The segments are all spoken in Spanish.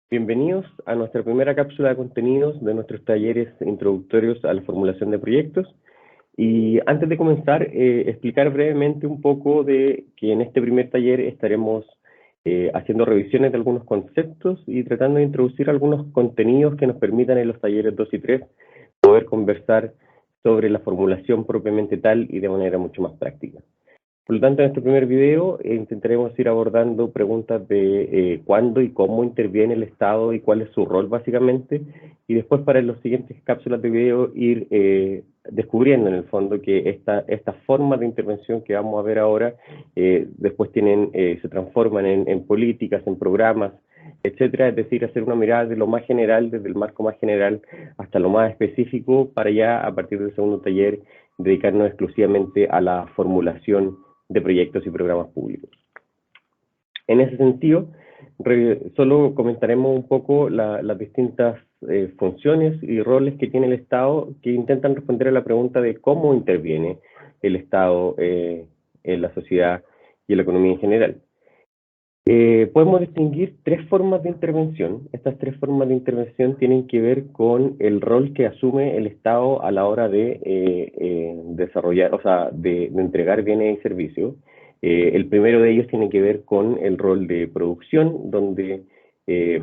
Bienvenidos a nuestra primera cápsula de contenidos de nuestros talleres introductorios a la formulación de proyectos. Y antes de comenzar, explicar brevemente un poco de que en este primer taller estaremos haciendo revisiones de algunos conceptos y tratando de introducir algunos contenidos que nos permitan en los talleres 2 y 3 poder conversar sobre la formulación propiamente tal y de manera mucho más práctica. Por lo tanto, en este primer video intentaremos ir abordando preguntas de cuándo y cómo interviene el Estado y cuál es su rol básicamente, y después para las siguientes cápsulas de video ir descubriendo en el fondo que estas formas de intervención que vamos a ver ahora después se transforman en políticas, en programas, etcétera, es decir, hacer una mirada de lo más general, desde el marco más general hasta lo más específico, para ya a partir del segundo taller dedicarnos exclusivamente a la formulación de proyectos y programas públicos. En ese sentido, solo comentaremos un poco las distintas funciones y roles que tiene el Estado que intentan responder a la pregunta de cómo interviene el Estado en la sociedad y en la economía en general. Podemos distinguir tres formas de intervención. Estas tres formas de intervención tienen que ver con el rol que asume el Estado a la hora de desarrollar, o sea, de entregar bienes y servicios. El primero de ellos tiene que ver con el rol de producción, donde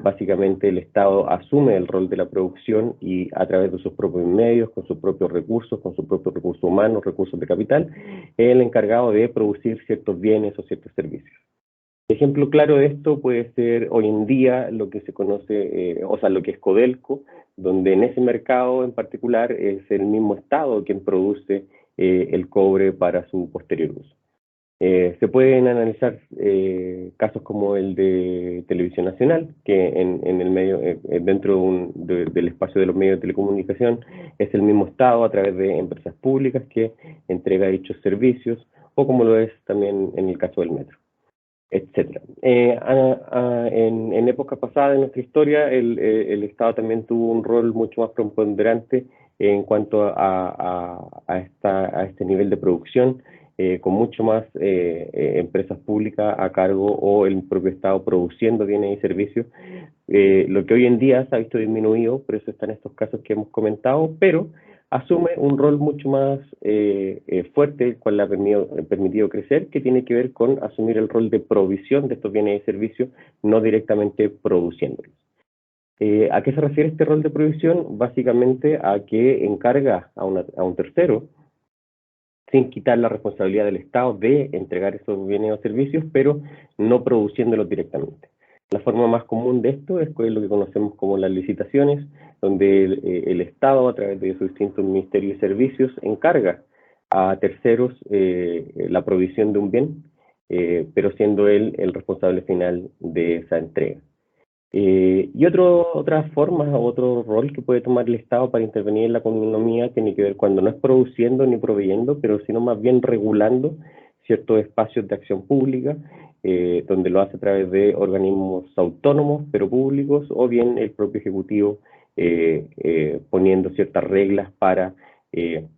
básicamente el Estado asume el rol de la producción y a través de sus propios medios, con sus propios recursos humanos, recursos de capital, es el encargado de producir ciertos bienes o ciertos servicios. Ejemplo claro de esto puede ser hoy en día lo que se conoce, lo que es Codelco, donde en ese mercado en particular es el mismo Estado quien produce el cobre para su posterior uso. Se pueden analizar casos como el de Televisión Nacional, que en el medio, dentro del espacio de los medios de telecomunicación, es el mismo Estado a través de empresas públicas que entrega dichos servicios, o como lo es también en el caso del metro, etcétera. En épocas pasadas de nuestra historia, el Estado también tuvo un rol mucho más preponderante en cuanto a este nivel de producción, con mucho más empresas públicas a cargo o el propio Estado produciendo bienes y servicios, lo que hoy en día se ha visto disminuido, por eso están estos casos que hemos comentado, pero asume un rol mucho más fuerte, el cual le ha permitido crecer, que tiene que ver con asumir el rol de provisión de estos bienes y servicios, no directamente produciéndolos. ¿A qué se refiere este rol de provisión? Básicamente a que encarga a un tercero, sin quitar la responsabilidad del Estado de entregar esos bienes o servicios, pero no produciéndolos directamente. La forma más común de esto es lo que conocemos como las licitaciones, donde el Estado, a través de sus distintos ministerios y servicios, encarga a terceros la provisión de un bien, pero siendo él el responsable final de esa entrega. Y otra forma, otro rol que puede tomar el Estado para intervenir en la economía tiene que ver cuando no es produciendo ni proveyendo, pero sino más bien regulando ciertos espacios de acción pública, donde lo hace a través de organismos autónomos pero públicos, o bien el propio Ejecutivo poniendo ciertas reglas para el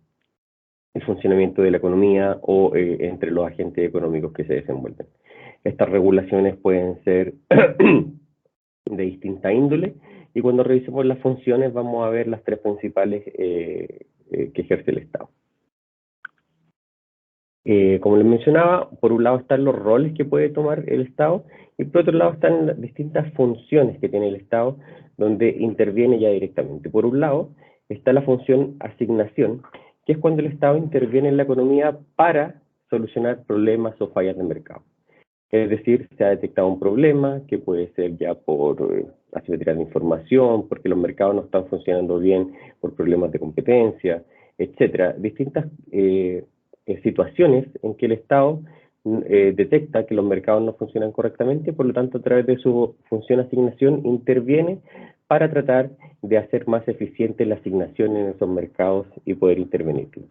funcionamiento de la economía o entre los agentes económicos que se desenvuelven. Estas regulaciones pueden ser de distinta índole, y cuando revisemos las funciones vamos a ver las tres principales que ejerce el Estado. Como les mencionaba, por un lado están los roles que puede tomar el Estado, y por otro lado están las distintas funciones que tiene el Estado, donde interviene ya directamente. Por un lado está la función asignación, que es cuando el Estado interviene en la economía para solucionar problemas o fallas del mercado. Es decir, se ha detectado un problema que puede ser ya por asimetría de información, porque los mercados no están funcionando bien por problemas de competencia, etcétera. Distintas situaciones en que el Estado detecta que los mercados no funcionan correctamente, por lo tanto, a través de su función asignación interviene para tratar de hacer más eficiente la asignación en esos mercados y poder intervenirlos.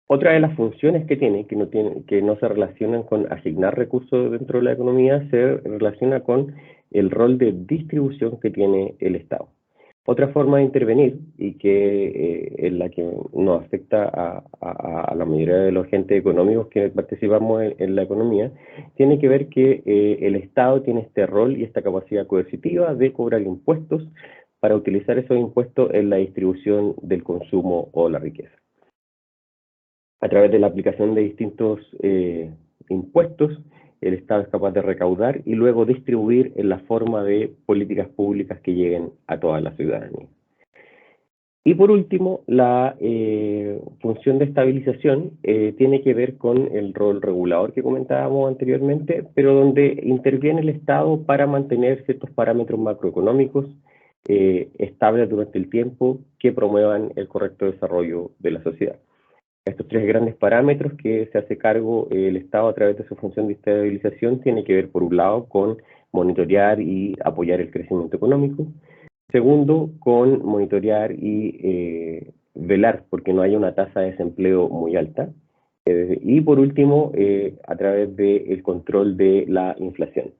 Otra de las funciones que tiene, que no se relacionan con asignar recursos dentro de la economía, se relaciona con el rol de distribución que tiene el Estado. Otra forma de intervenir, y que es la que nos afecta a la mayoría de los agentes económicos que participamos en la economía, tiene que ver que el Estado tiene este rol y esta capacidad coercitiva de cobrar impuestos para utilizar esos impuestos en la distribución del consumo o la riqueza. A través de la aplicación de distintos impuestos, el Estado es capaz de recaudar y luego distribuir en la forma de políticas públicas que lleguen a toda la ciudadanía. Y por último, la función de estabilización tiene que ver con el rol regulador que comentábamos anteriormente, pero donde interviene el Estado para mantener ciertos parámetros macroeconómicos estables durante el tiempo que promuevan el correcto desarrollo de la sociedad. Estos tres grandes parámetros que se hace cargo el Estado a través de su función de estabilización tiene que ver, por un lado, con monitorear y apoyar el crecimiento económico. Segundo, con monitorear y velar porque no haya una tasa de desempleo muy alta. Y por último, a través del control de la inflación,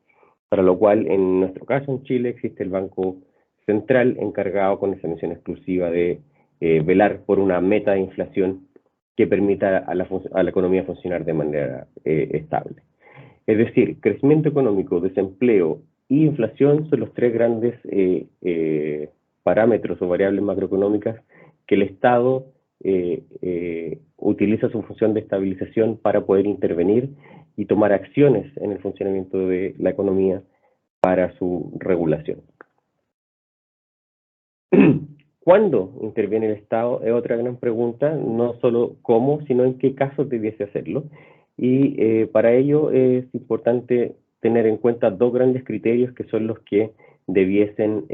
para lo cual, en nuestro caso, en Chile, existe el Banco Central encargado con esa misión exclusiva de velar por una meta de inflación que permita a la economía funcionar de manera estable. Es decir, crecimiento económico, desempleo y inflación son los tres grandes parámetros o variables macroeconómicas que el Estado utiliza su función de estabilización para poder intervenir y tomar acciones en el funcionamiento de la economía para su regulación. ¿Cuándo interviene el Estado? Es otra gran pregunta, no solo cómo, sino en qué casos debiese hacerlo. Y para ello es importante tener en cuenta dos grandes criterios que son los que debiesen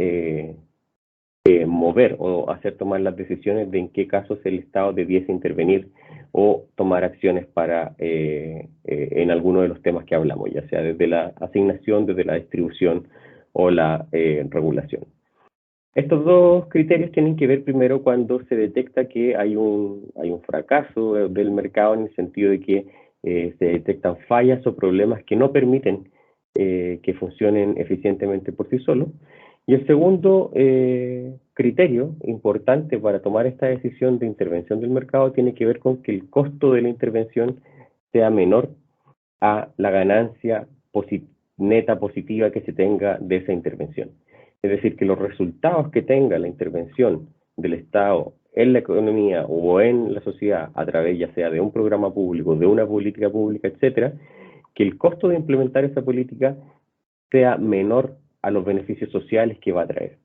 mover o hacer tomar las decisiones de en qué casos el Estado debiese intervenir o tomar acciones para en alguno de los temas que hablamos, ya sea desde la asignación, desde la distribución o la regulación. Estos dos criterios tienen que ver primero cuando se detecta que hay un fracaso del mercado en el sentido de que se detectan fallas o problemas que no permiten que funcionen eficientemente por sí solos. Y el segundo criterio importante para tomar esta decisión de intervención del mercado tiene que ver con que el costo de la intervención sea menor a la ganancia neta positiva que se tenga de esa intervención. Es decir, que los resultados que tenga la intervención del Estado en la economía o en la sociedad a través ya sea de un programa público, de una política pública, etcétera, que el costo de implementar esa política sea menor a los beneficios sociales que va a traer.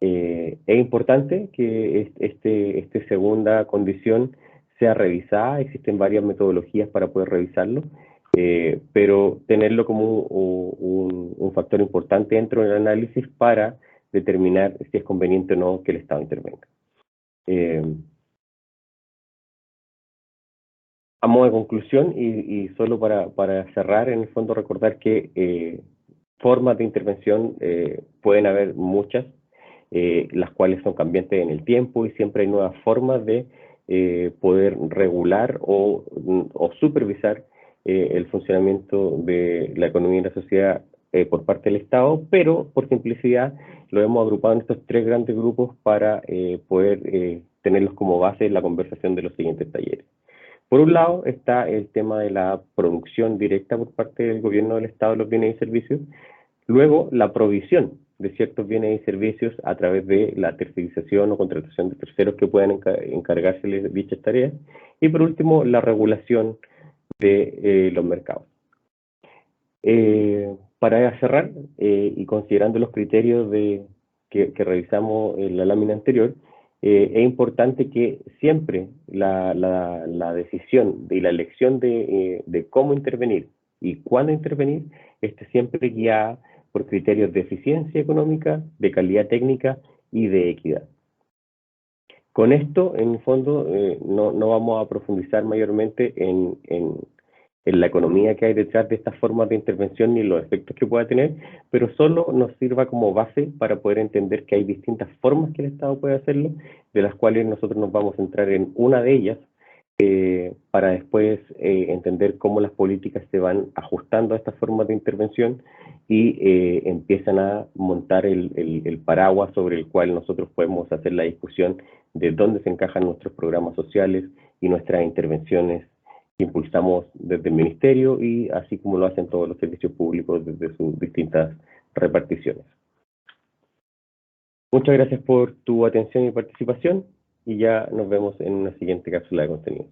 Es importante que esta segunda condición sea revisada, existen varias metodologías para poder revisarlo, pero tenerlo como un factor importante dentro del análisis para determinar si es conveniente o no que el Estado intervenga. A modo de conclusión, y solo para cerrar, en el fondo recordar que formas de intervención pueden haber muchas, las cuales son cambiantes en el tiempo y siempre hay nuevas formas de poder regular o supervisar el funcionamiento de la economía y la sociedad por parte del Estado, pero por simplicidad lo hemos agrupado en estos tres grandes grupos para poder tenerlos como base en la conversación de los siguientes talleres. Por un lado está el tema de la producción directa por parte del gobierno del Estado de los bienes y servicios, luego la provisión de ciertos bienes y servicios a través de la tercerización o contratación de terceros que puedan encargarse de dichas tareas, y por último la regulación de los mercados. Para cerrar, y considerando los criterios que revisamos en la lámina anterior, es importante que siempre la decisión y la elección de cómo intervenir y cuándo intervenir esté siempre guiada por criterios de eficiencia económica, de calidad técnica y de equidad. Con esto, en el fondo, no vamos a profundizar mayormente en la economía que hay detrás de estas formas de intervención ni los efectos que pueda tener, pero solo nos sirva como base para poder entender que hay distintas formas que el Estado puede hacerlo, de las cuales nosotros nos vamos a centrar en una de ellas, para después entender cómo las políticas se van ajustando a estas formas de intervención y empiezan a montar el paraguas sobre el cual nosotros podemos hacer la discusión de dónde se encajan nuestros programas sociales y nuestras intervenciones que impulsamos desde el Ministerio y así como lo hacen todos los servicios públicos desde sus distintas reparticiones. Muchas gracias por tu atención y participación y ya nos vemos en una siguiente cápsula de contenido.